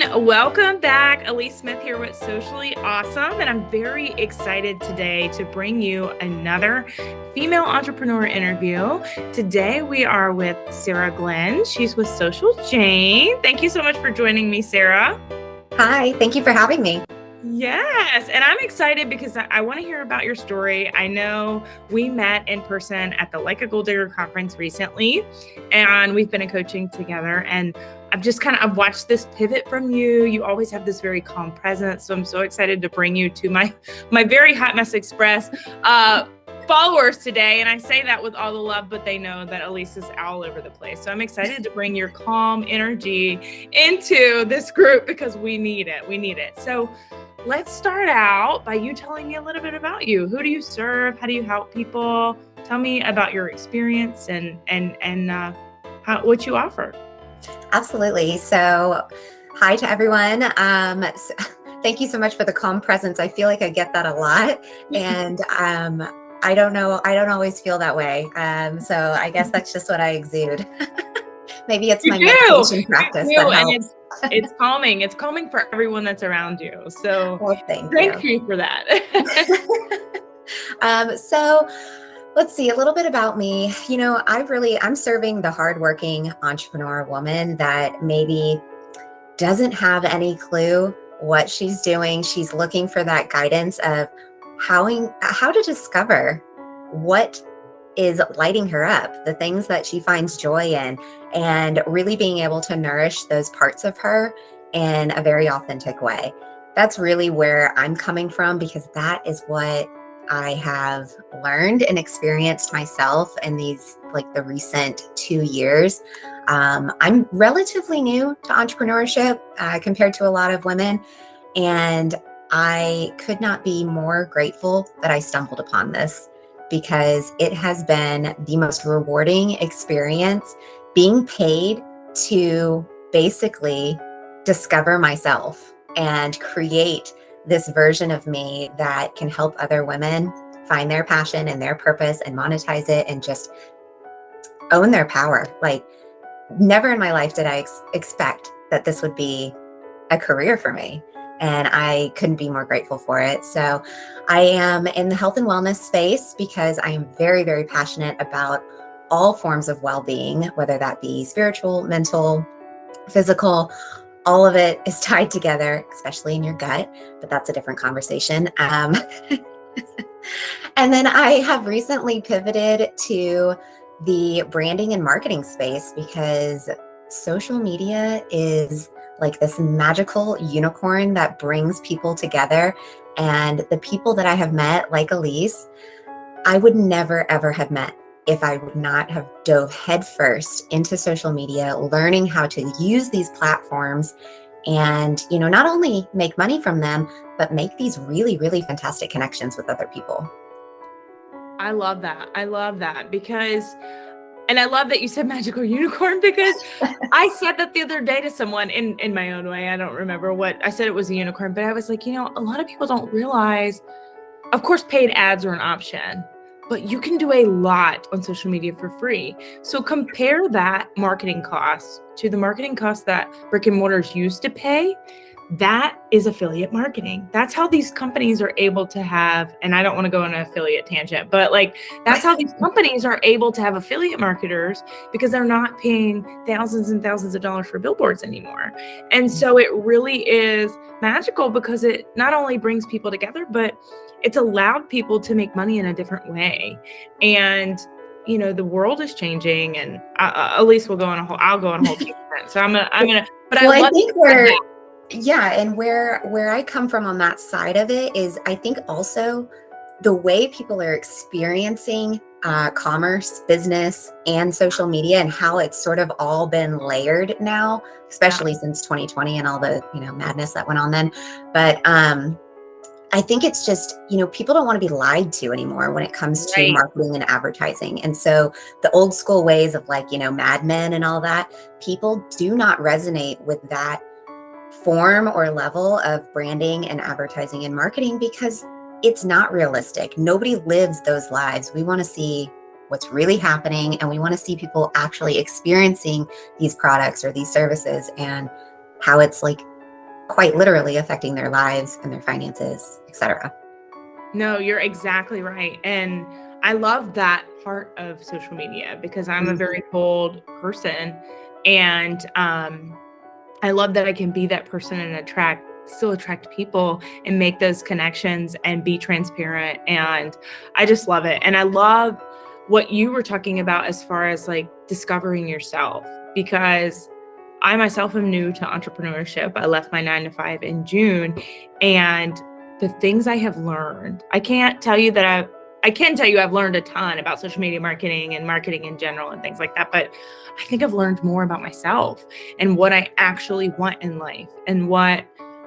everyone. Welcome back. Alyece Smith here with Socially Awesome, and I'm very excited today to bring you another female entrepreneur interview. Today we are with Sarah Glenn. She's with Social Jane. Thank you so much for joining me, Sarah. Hi, thank you for having me. Yes, and I'm excited because I want to hear about your story. I know we met in person at the Like a Gold Digger conference recently, and we've been in coaching together, and I've watched this pivot from you. You always have this very calm presence. So I'm so excited to bring you to my very Hot Mess Express followers today. And I say that with all the love, but they know that Alyece is all over the place. So I'm excited to bring your calm energy into this group because we need it. We need it. So let's start out by you telling me a little bit about you. Who do you serve? How do you help people? Tell me about your experience and what you offer. Absolutely. So, hi to everyone. Thank you so much for the calm presence. I feel like I get that a lot, and I don't know. I don't always feel that way. So I guess that's just what I exude. Maybe it's my meditation practice that helps. And it's calming. It's calming for everyone that's around you. So well, thank you for that. So let's see a little bit about me. I'm serving the hardworking entrepreneur woman that maybe doesn't have any clue what she's doing. She's looking for that guidance of how to discover what is lighting her up, the things that she finds joy in, and really being able to nourish those parts of her in a very authentic way. That's really where I'm coming from, because that is what I have learned and experienced myself in the recent 2 years. I'm relatively new to entrepreneurship compared to a lot of women, and I could not be more grateful that I stumbled upon this, because it has been the most rewarding experience, being paid to basically discover myself and create this version of me that can help other women find their passion and their purpose and monetize it and just own their power. Like, never in my life did I expect that this would be a career for me. And I couldn't be more grateful for it. So I am in the health and wellness space because I am very, very passionate about all forms of well-being, whether that be spiritual, mental, physical. All of it is tied together, especially in your gut, but that's a different conversation. And then I have recently pivoted to the branding and marketing space, because social media is like this magical unicorn that brings people together. And the people that I have met, like Alyece, I would never, ever have met if I would not have dove headfirst into social media, learning how to use these platforms and, not only make money from them, but make these really, really fantastic connections with other people. I love that. I love that and I love that you said magical unicorn, because I said that the other day to someone in my own way. I don't remember what I said. It was a unicorn, but I was like, a lot of people don't realize, of course, paid ads are an option, but you can do a lot on social media for free. So compare that marketing cost to the marketing cost that brick and mortars used to pay. That is affiliate marketing. That's how these companies are able to have, and I don't want to go on an affiliate tangent, but that's how these companies are able to have affiliate marketers, because they're not paying thousands and thousands of dollars for billboards anymore. And so it really is magical, because it not only brings people together, but it's allowed people to make money in a different way. And the world is changing, and Alyece will go on I'll go on a whole tangent. So I'm gonna, but well, I think and where I come from on that side of it is, I think also the way people are experiencing commerce, business, and social media, and how it's sort of all been layered now, especially since 2020 and all the madness that went on then. But I think it's just, people don't want to be lied to anymore when it comes to marketing and advertising. And so the old school ways of Mad Men and all that, people do not resonate with that form or level of branding and advertising and marketing, because it's not realistic. Nobody lives those lives. We want to see what's really happening, and we want to see people actually experiencing these products or these services, and how it's quite literally affecting their lives and their finances, etc. No, you're exactly right. And I love that part of social media because I'm a very bold person. And I love that I can be that person and still attract people and make those connections and be transparent. And I just love it. And I love what you were talking about as far as like discovering yourself, because I myself am new to entrepreneurship. I left my 9 to 5 in June, and the things I have learned, I can tell you I've learned a ton about social media marketing and marketing in general and things like that. But I think I've learned more about myself and what I actually want in life and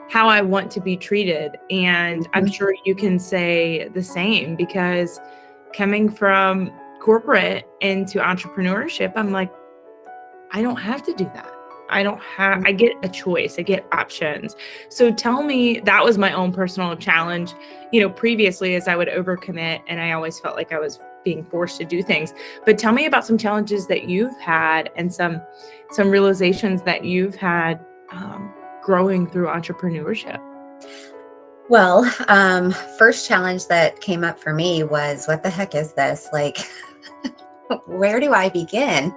how I want to be treated. And I'm sure you can say the same, because coming from corporate into entrepreneurship, I'm like, I don't have to do that. I get a choice, I get options. So tell me, that was my own personal challenge, previously, as I would overcommit and I always felt like I was being forced to do things. But tell me about some challenges that you've had and some realizations that you've had growing through entrepreneurship. Well, first challenge that came up for me was, what the heck is this? Like, where do I begin?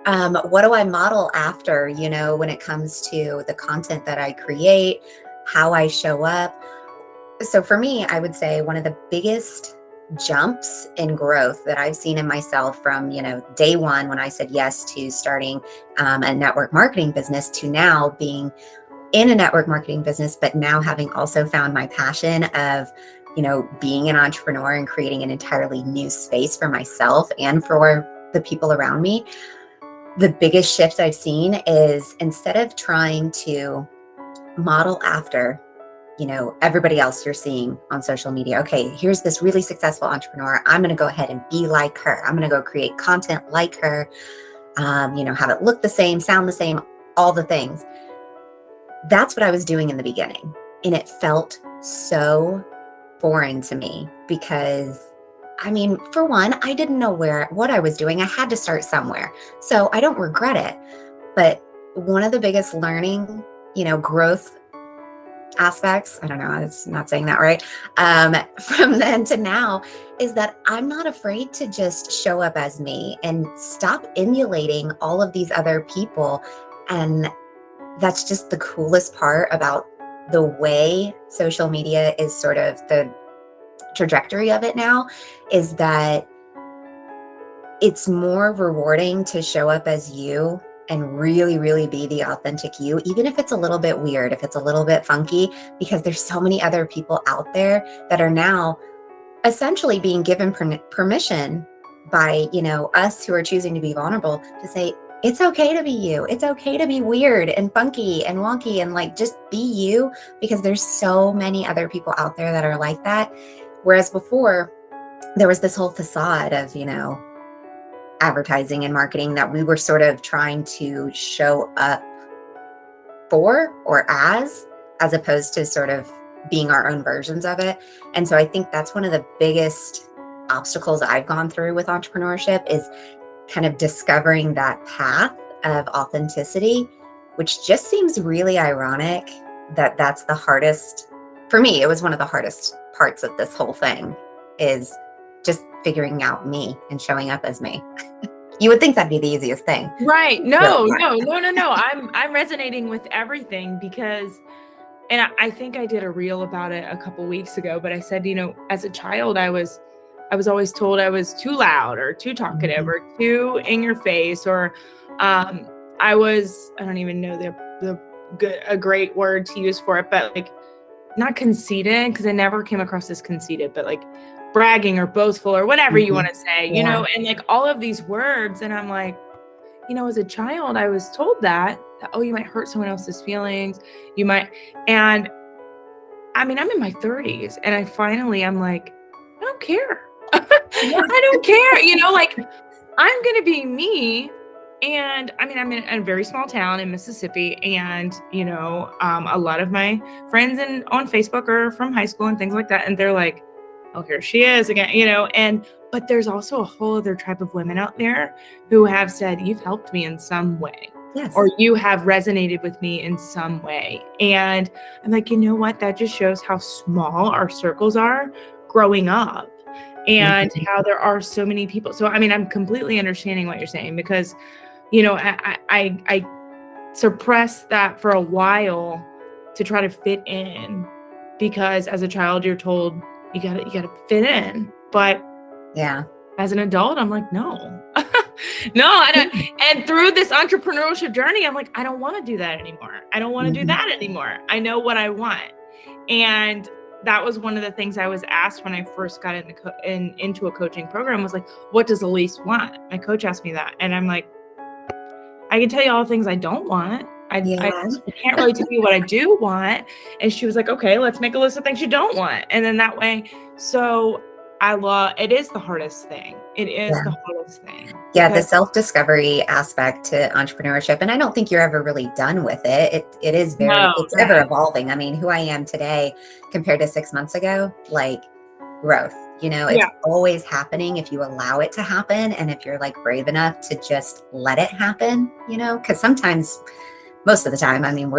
What do I model after, when it comes to the content that I create, how I show up? So for me, I would say one of the biggest jumps in growth that I've seen in myself from, day one, when I said yes to starting a network marketing business, to now being in a network marketing business, but now having also found my passion of, being an entrepreneur and creating an entirely new space for myself and for the people around me. The biggest shift I've seen is, instead of trying to model after, everybody else you're seeing on social media. Okay, here's this really successful entrepreneur. I'm going to go ahead and be like her. I'm going to go create content like her, have it look the same, sound the same, all the things. That's what I was doing in the beginning. And it felt so boring to me because, for one, I didn't know what I was doing. I had to start somewhere. So I don't regret it. But one of the biggest learning, growth aspects, I don't know, it's not saying that right, from then to now, is that I'm not afraid to just show up as me and stop emulating all of these other people. And that's just the coolest part about the way social media is, sort of the trajectory of it now, is that it's more rewarding to show up as you and really, really be the authentic you, even if it's a little bit weird, if it's a little bit funky, because there's so many other people out there that are now essentially being given permission by, us who are choosing to be vulnerable, to say, it's okay to be you. It's okay to be weird and funky and wonky and like, just be you, because there's so many other people out there that are like that. Whereas before, there was this whole facade of, advertising and marketing that we were sort of trying to show up for or as opposed to sort of being our own versions of it. And so I think that's one of the biggest obstacles I've gone through with entrepreneurship, is kind of discovering that path of authenticity, which just seems really ironic that that's the hardest. For me, it was one of the hardest parts of this whole thing, is just figuring out me and showing up as me. You would think that'd be the easiest thing. Right. No. I'm resonating with everything, because, and I think I did a reel about it a couple weeks ago, but I said, as a child, I was always told I was too loud or too talkative or too in your face, or I don't even know a great word to use for it, but like, not conceited, because I never came across as conceited, but like bragging or boastful or whatever you want to say, and like all of these words. And I'm like, as a child, I was told that, oh, you might hurt someone else's feelings. You might. And I'm in my 30s, and I'm like, I don't care. I don't care. Like, I'm going to be me. And I'm in a very small town in Mississippi, and, a lot of my friends on Facebook are from high school and things like that. And they're like, oh, here she is again, but there's also a whole other tribe of women out there who have said, you've helped me in some way. Yes. or you have resonated with me in some way. And I'm like, you know what? That just shows how small our circles are growing up and Mhm. how there are so many people. So, I mean, I'm completely understanding what you're saying because, you know, I suppressed that for a while to try to fit in because as a child, you're told you gotta fit in. But Yeah. as an adult, I'm like, no, no, I don't. And through this entrepreneurship journey, I'm like, I don't want to do that anymore. I don't want to do Mhm. that anymore. I know what I want. And that was one of the things I was asked when I first got into a coaching program was like, what does Alyece want? My coach asked me that. And I'm like, I can tell you all the things I don't want. I Yeah. can't really tell you what I do want. And she was like, okay, let's make a list of things you don't want. And then that way, so it is the hardest thing. It is Yeah. the hardest thing Yeah, the because self-discovery aspect to entrepreneurship, and I don't think you're ever really done with it. It is no, it's ever right. evolving. I mean, who I am today compared to 6 months ago, like growth, it's Yeah. always happening if you allow it to happen. And if you're like brave enough to just let it happen, because sometimes, most of the time, I mean,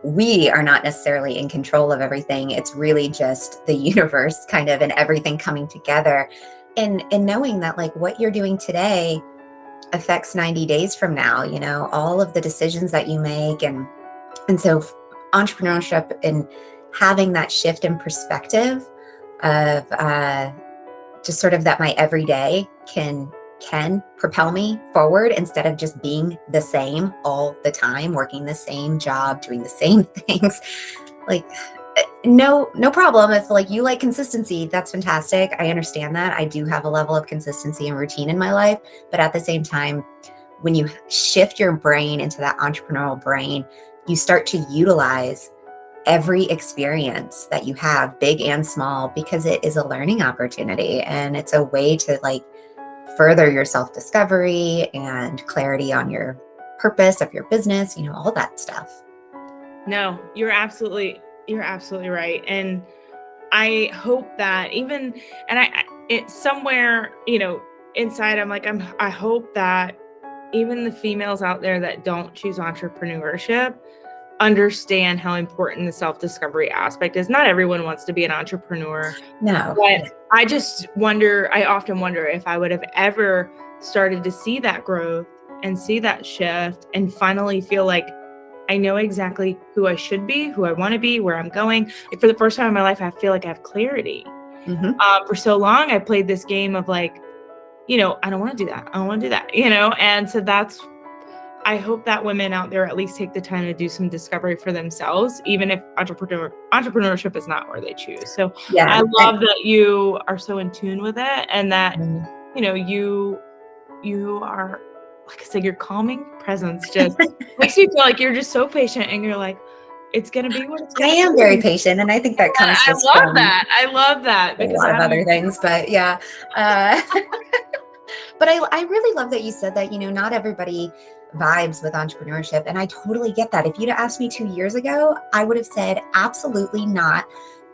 we are not necessarily in control of everything. It's really just the universe kind of and everything coming together. And knowing that like what you're doing today affects 90 days from now, all of the decisions that you make. And so entrepreneurship and having that shift in perspective of just sort of that my everyday can propel me forward instead of just being the same all the time, working the same job, doing the same things. Like no problem if like you like consistency, that's fantastic. I understand that. I do have a level of consistency and routine in my life, but at the same time, when you shift your brain into that entrepreneurial brain, you start to utilize every experience that you have, big and small, because it is a learning opportunity and it's a way to like further your self-discovery and clarity on your purpose of your business, all that stuff. No, you're absolutely right. And I hope that and it somewhere, inside, I hope that even the females out there that don't choose entrepreneurship understand how important the self-discovery aspect is. Not everyone wants to be an entrepreneur, No. but I often wonder if I would have ever started to see that growth and see that shift and finally feel like I know exactly who I should be, who I want to be, where I'm going. Like for the first time in my life, I feel like I have clarity. Hmm. For so long, I played this game of like, I don't want to do that. I don't want to do that, And so I hope that women out there at least take the time to do some discovery for themselves, even if entrepreneurship is not where they choose. So I Yeah. love that you are so in tune with it and that, And you are, like I said, your calming presence just makes me feel like you're just so patient and you're like, it's going to be what it's I going to am very be. patient, and I think that comes I just love from that. I love that a because lot of other things, but yeah. Uh, but I really love that you said that, not everybody vibes with entrepreneurship. And I totally get that. If you'd asked me 2 years ago, I would have said absolutely not,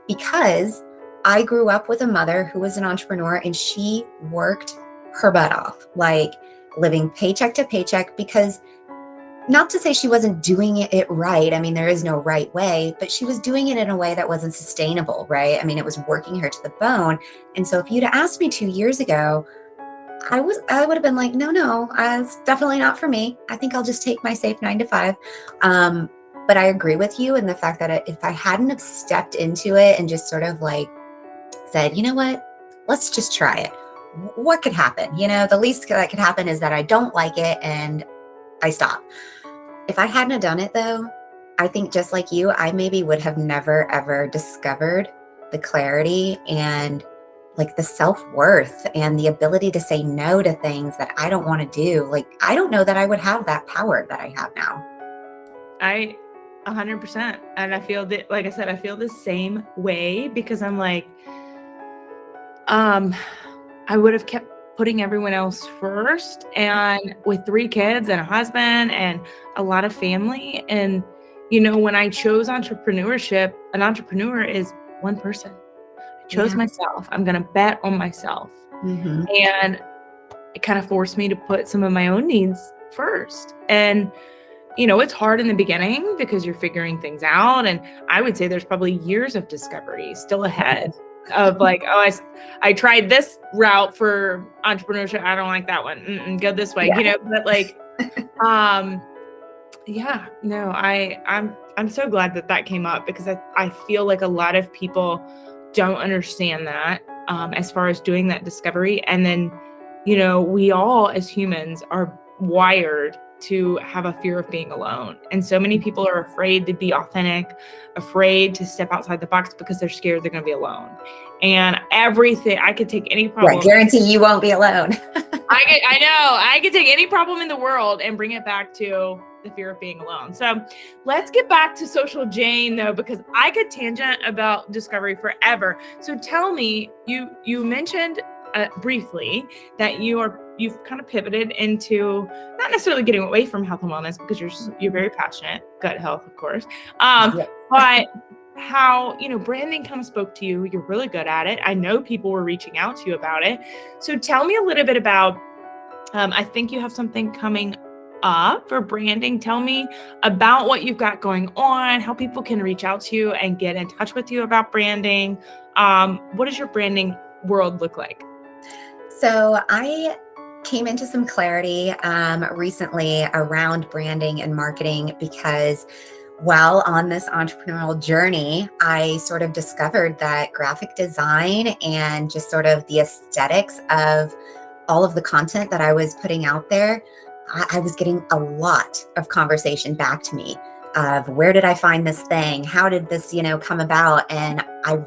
because I grew up with a mother who was an entrepreneur and she worked her butt off, like living paycheck to paycheck, because not to say she wasn't doing it right. I mean, there is no right way, but she was doing it in a way that wasn't sustainable, right? I mean, it was working her to the bone. And so if you'd asked me 2 years ago, I would have been like, no, it's definitely not for me. I think I'll just take my safe 9 to 5. Um, but I agree with you in the fact that if I hadn't have stepped into it and just sort of like said, you know what, let's just try it. What could happen? The least that could happen is that I don't like it and I stop. If I hadn't have done it though, I think just like you, I maybe would have never ever discovered the clarity and like the self-worth and the ability to say no to things that I don't want to do. Like, I don't know that I would have that power that I have now. I 100%. And I feel that, like I said, I feel the same way because I'm like, I would have kept putting everyone else first. And with 3 kids and a husband and a lot of family. And, when I chose entrepreneurship, an entrepreneur is one person. I chose Yeah. myself. I'm going to bet on myself. Hmm. And it kind of forced me to put some of my own needs first. And, you know, it's hard in the beginning because you're figuring things out. And I would say there's probably years of discovery still ahead of like, oh, I tried this route for entrepreneurship. I don't like that one. Go this way, you know, but like, yeah, no, I'm so glad that came up because I feel like a lot of people don't understand that as far as doing that discovery. And then, you know, we all as humans are wired to have a fear of being alone. And so many people are afraid to be authentic, afraid to step outside the box because they're scared they're going to be alone. And everything, I could take any problem. I guarantee you won't be alone. I know, I could take any problem in the world and bring it back to the fear of being alone. So let's get back to Social Jane though, because I could tangent about discovery forever. So tell me, you mentioned briefly that you've kind of pivoted into not necessarily getting away from health and wellness because you're very passionate, gut health, of course. But how, you know, branding kind of spoke to you. You're really good at it. I know people were reaching out to you about it. So tell me a little bit about, I think you have something coming up for branding. Tell me about what you've got going on, how people can reach out to you and get in touch with you about branding. What does your branding world look like? So I came into some clarity recently around branding and marketing because while on this entrepreneurial journey, I sort of discovered that graphic design and just sort of the aesthetics of all of the content that I was putting out there, I was getting a lot of conversation back to me of where did I find this thing? How did this, you know, come about? And I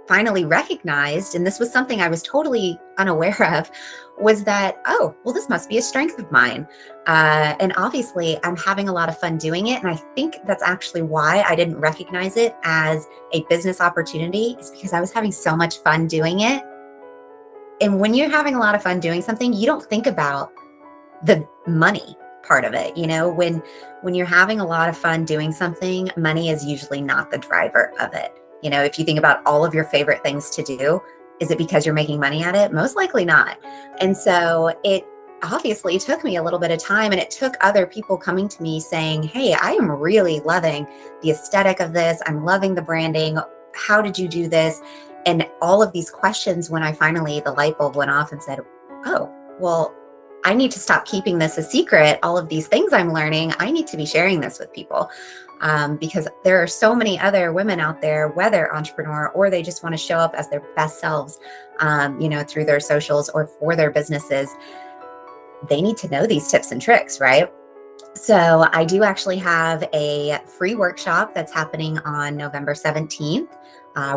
finally recognized, and this was something I was totally unaware of, was that, oh, well, this must be a strength of mine. And obviously I'm having a lot of fun doing it. And I think that's actually why I didn't recognize it as a business opportunity, is because I was having so much fun doing it. And when you're having a lot of fun doing something, you don't think about the money part of it. You know, when you're having a lot of fun doing something, money is usually not the driver of it. You know, if you think about all of your favorite things to do, is it because you're making money at it? Most likely not. And so it obviously took me a little bit of time, and it took other people coming to me saying, hey, I am really loving the aesthetic of this. I'm loving the branding. How did you do this? And all of these questions, when I finally, the light bulb went off and said, oh, well, I need to stop keeping this a secret. All of these things I'm learning, I need to be sharing this with people. Because there are so many other women out there, whether entrepreneur or they just want to show up as their best selves, you know, through their socials or for their businesses. They need to know these tips and tricks, right? So I do actually have a free workshop that's happening on November 17th.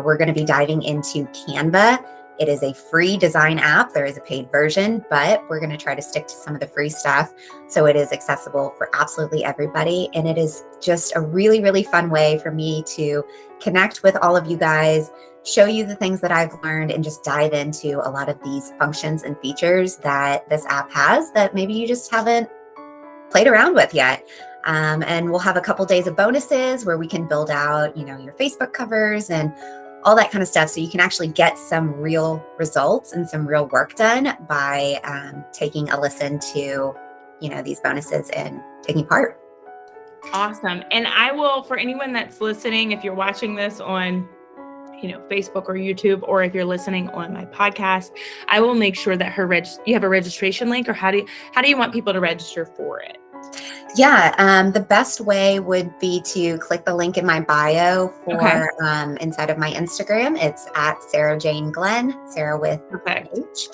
We're going to be diving into Canva. It is a free design app. There is a paid version, but we're going to try to stick to some of the free stuff so it is accessible for absolutely everybody. And it is just a really, really fun way for me to connect with all of you guys, show you the things that I've learned, and just dive into a lot of these functions and features that this app has that maybe you just haven't played around with yet. And we'll have a couple days of bonuses where we can build out, you know, your Facebook covers and all that kind of stuff. So you can actually get some real results and some real work done by taking a listen to, you know, these bonuses and taking part. Awesome. And I will, for anyone that's listening, if you're watching this on, you know, Facebook or YouTube, or if you're listening on my podcast, I will make sure that you have a registration link, or how do you want people to register for it? Yeah, the best way would be to click the link in my bio for inside of my Instagram. It's at Sarah Jane Glenn, Sarah with H.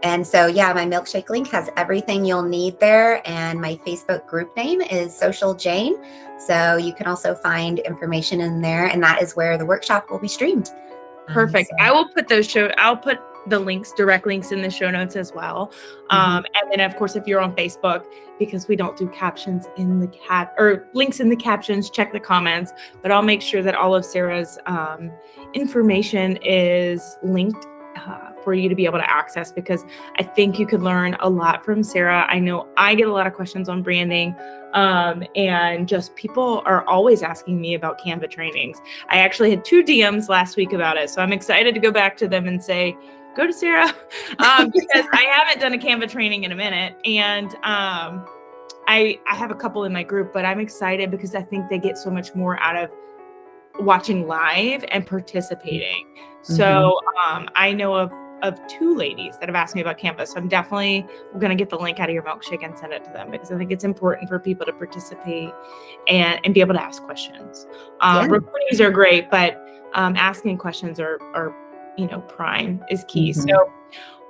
And so, yeah, my milkshake link has everything you'll need there. And my Facebook group name is Social Jane. So you can also find information in there. And that is where the workshop will be streamed. Perfect. I will put I'll put the links, direct links in the show notes as well. And then of course, if you're on Facebook, because we don't do captions in the or links in the captions, check the comments, but I'll make sure that all of Sarah's information is linked for you to be able to access, because I think you could learn a lot from Sarah. I know I get a lot of questions on branding, and just people are always asking me about Canva trainings. I actually had 2 DMs last week about it. So I'm excited to go back to them and say, go to Sarah, because I haven't done a Canva training in a minute. And I have a couple in my group, but I'm excited because I think they get so much more out of watching live and participating. So I know of 2 ladies that have asked me about Canva. So I'm definitely going to get the link out of your milkshake and send it to them, because I think it's important for people to participate and be able to ask questions. Recordings are great, but asking questions are prime is key. So,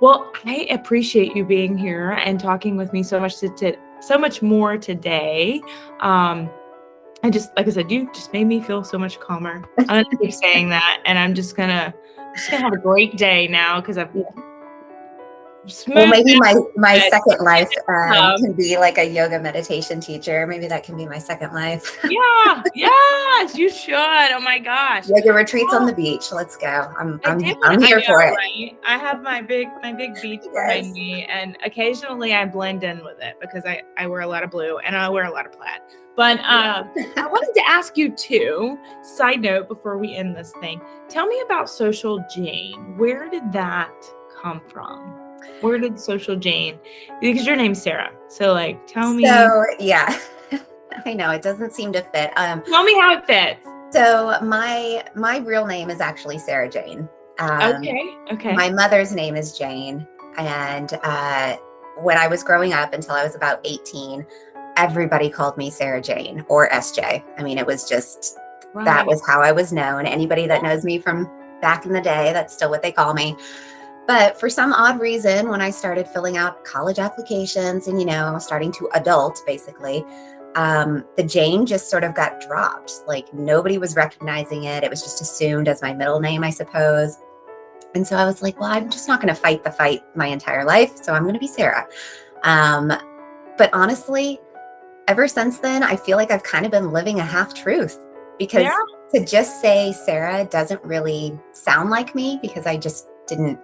well, I appreciate you being here and talking with me so much more today. I just, like I said, you just made me feel so much calmer. I'm gonna keep saying that, and I'm just gonna have a great day now, because I've Well, maybe my second life can be like a yoga meditation teacher. Maybe that can be my second life. Yeah, yes, you should. Oh my gosh. Yoga retreats on the beach. Let's go. I'm here for it. Right? I have my big beach behind me, and occasionally I blend in with it because I wear a lot of blue and I wear a lot of plaid. But I wanted to ask you too, side note before we end this thing, tell me about Social Jane. Where did that come from? Where did Social Jane? Because your name's Sarah. So like, tell me. So yeah, I know it doesn't seem to fit. Tell me how it fits. So my real name is actually Sarah Jane. Okay. My mother's name is Jane. And when I was growing up until I was about 18, everybody called me Sarah Jane or SJ. I mean, it was just, that was how I was known. Anybody that knows me from back in the day, that's still what they call me. But for some odd reason, when I started filling out college applications and, starting to adult, basically, the Jane just sort of got dropped. Like nobody was recognizing it. It was just assumed as my middle name, I suppose. And so I was like, well, I'm just not going to fight the fight my entire life. So I'm going to be Sarah. But honestly, ever since then, I feel like I've kind of been living a half truth, because to just say Sarah doesn't really sound like me, because I just didn't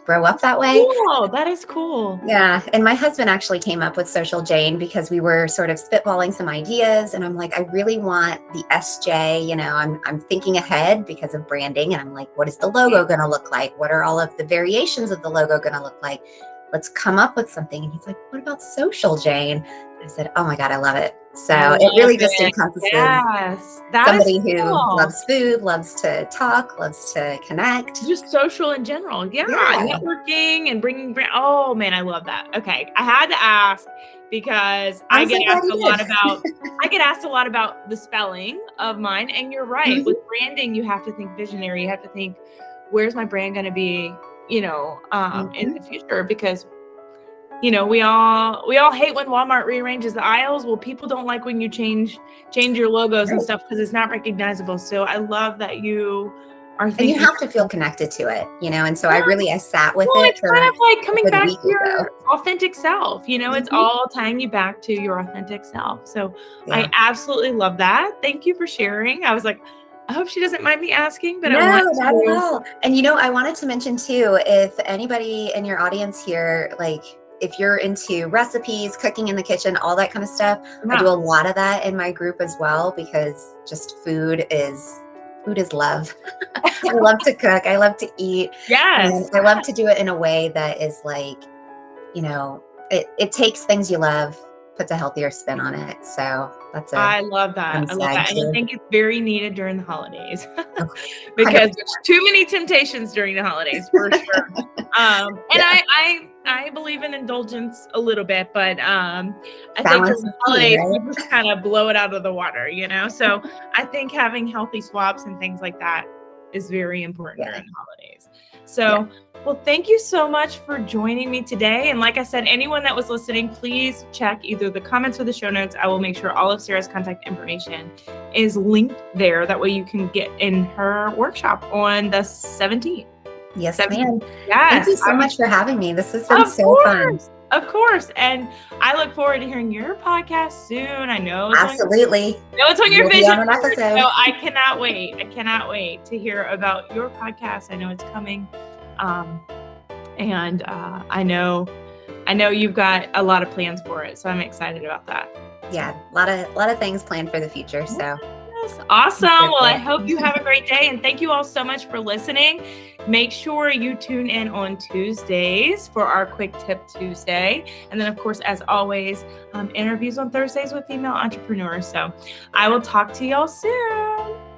grow up that way. Oh, that is cool. Yeah. And my husband actually came up with Social Jane because we were sort of spitballing some ideas. And I'm like, I really want the SJ, I'm thinking ahead because of branding. And I'm like, what is the logo going to look like? What are all of the variations of the logo going to look like? Let's come up with something. And he's like, what about Social Jane? I said, oh my God, I love it. So it really just encompasses somebody who loves food, loves to talk, loves to connect. Just social in general. Yeah. Networking and bringing brand. Oh man, I love that. Okay. I had to ask because I get asked a lot about the spelling of mine. And you're right. With branding, you have to think visionary. You have to think, where's my brand going to be, in the future? Because we all hate when Walmart rearranges the aisles. Well, people don't like when you change your logos and stuff because it's not recognizable. So I love that you are thinking. And you have to feel connected to it, and so I sat with it. It's kind of like coming back to your authentic self, it's all tying you back to your authentic self. So I absolutely love that. Thank you for sharing. I was like, I hope she doesn't mind me asking, but no, not at all. And I wanted to mention too, if anybody in your audience here, like, if you're into recipes, cooking in the kitchen, all that kind of stuff, I do a lot of that in my group as well, because just food is love. I love to cook. I love to eat. Yes. And I love to do it in a way that is like, it takes things you love, puts a healthier spin on it. So I love that. And I think it's very needed during the holidays because there's too many temptations during the holidays for sure. And I believe in indulgence a little bit, but I think during the holidays we just kind of blow it out of the water, So I think having healthy swaps and things like that is very important during the holidays. So well, thank you so much for joining me today. And like I said, anyone that was listening, please check either the comments or the show notes. I will make sure all of Sarah's contact information is linked there. That way you can get in her workshop on the 17th. Yes, ma'am. Yes. Thank you so much for having me. This has been so fun. Of course. And I look forward to hearing your podcast soon. I know. Absolutely. It's on your vision. On an episode. So I cannot wait. I cannot wait to hear about your podcast. I know it's coming. And I know you've got a lot of plans for it. So I'm excited about that. Yeah. A lot of things planned for the future. So Yes. Awesome. Well, I Perfect. hope you have a great day. And thank you all so much for listening. Make sure you tune in on Tuesdays for our Quick Tip Tuesday. And then, of course, as always, interviews on Thursdays with female entrepreneurs. So I will talk to y'all soon.